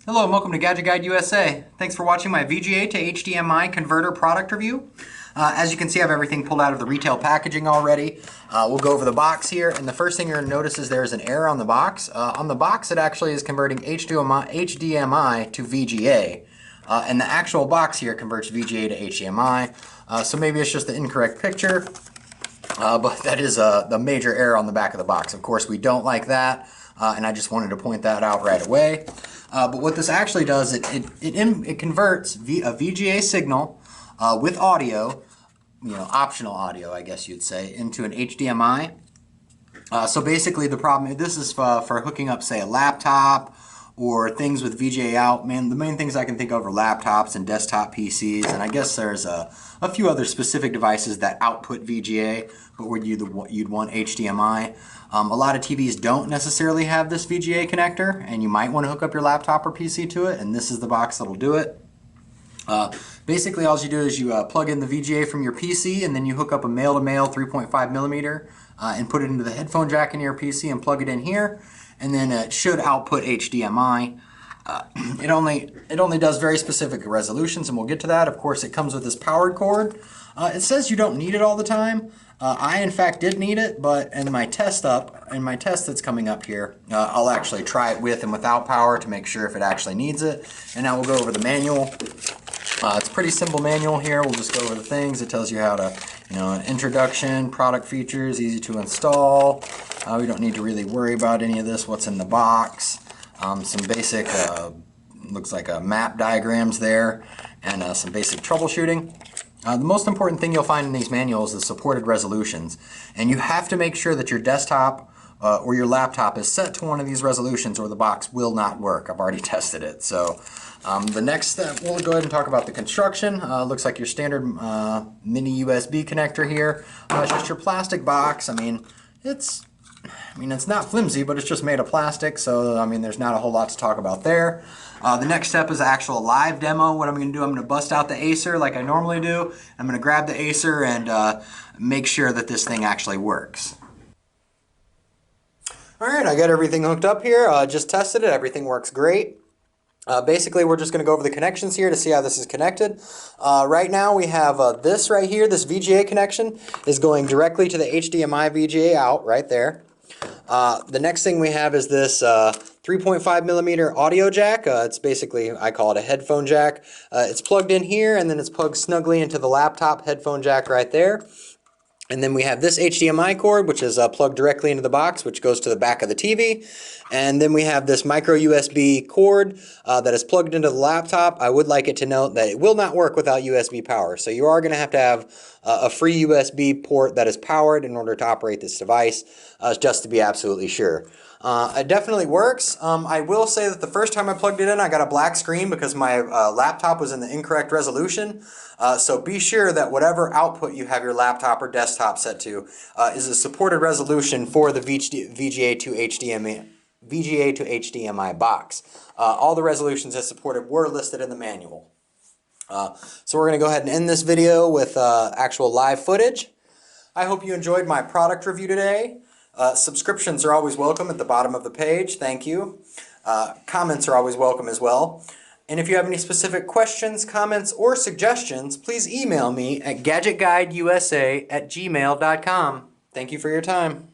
Hello and welcome to GadgetGuideUSA. Thanks for watching my VGA to HDMI converter product review. As you can see, I have everything pulled out of the retail packaging already. We'll go over the box here, and the first thing you're going to notice is there's an error on the box. On the box, it actually is converting HDMI to VGA, and the actual box here converts VGA to HDMI. So maybe it's just the incorrect picture, but that is the major error on the back of the box. Of course, we don't like that, and I just wanted to point that out right away. But what this actually does, it converts a VGA signal with audio, optional audio, I guess you'd say, into an HDMI. So basically the problem, this is for hooking up, say, a laptop or things with VGA out. The main things I can think of are laptops and desktop PCs, and I guess there's a few other specific devices that output VGA, but where you'd want HDMI. A lot of TVs don't necessarily have this VGA connector, and you might want to hook up your laptop or PC to it, and this is the box that'll do it. Basically, all you do is you plug in the VGA from your PC, and then you hook up a male-to-male 3.5mm and put it into the headphone jack in your PC and plug it in here, and then it should output HDMI. It only does very specific resolutions, and we'll get to that. Of course, it comes with this powered cord. It says you don't need it all the time. I, in fact, did need it, but in my test that's coming up here, I'll actually try it with and without power to make sure if it actually needs it. And now we'll go over the manual. It's a pretty simple manual here. We'll just go over the things. It tells you how to, an introduction, product features, easy to install. We don't need to really worry about any of this, what's in the box. Some basic, looks like map diagrams there, and some basic troubleshooting. The most important thing you'll find in these manuals is supported resolutions, and you have to make sure that your desktop or your laptop is set to one of these resolutions or the box will not work. I've already tested it. So the next step, we'll go ahead and talk about the construction. Looks like your standard mini USB connector here. It's just your plastic box. It's not flimsy, but it's just made of plastic, so there's not a whole lot to talk about there. The next step is the actual live demo. What I'm going to do, I'm going to bust out the Acer like I normally do. I'm going to grab the Acer and make sure that this thing actually works. Alright, I got everything hooked up here. Just tested it. Everything works great. Basically, we're just going to go over the connections here to see how this is connected. Right now, we have this right here. This VGA connection is going directly to the HDMI VGA out right there. The next thing we have is this 3.5mm audio jack. It's basically, I call it a headphone jack. It's plugged in here, and then it's plugged snugly into the laptop headphone jack right there. And then we have this HDMI cord, which is plugged directly into the box, which goes to the back of the TV. And then we have this micro USB cord that is plugged into the laptop. I would like it to note that it will not work without USB power. So you are going to have a free USB port that is powered in order to operate this device, just to be absolutely sure. It definitely works. I will say that the first time I plugged it in, I got a black screen because my laptop was in the incorrect resolution. So be sure that whatever output you have your laptop or desktop set to is a supported resolution for the VGA to HDMI box. All the resolutions that supported were listed in the manual. So we're going to go ahead and end this video with actual live footage. I hope you enjoyed my product review today. Subscriptions are always welcome at the bottom of the page. Thank you. Comments are always welcome as well. And if you have any specific questions, comments, or suggestions, please email me at GadgetGuideUSA@gmail.com. Thank you for your time.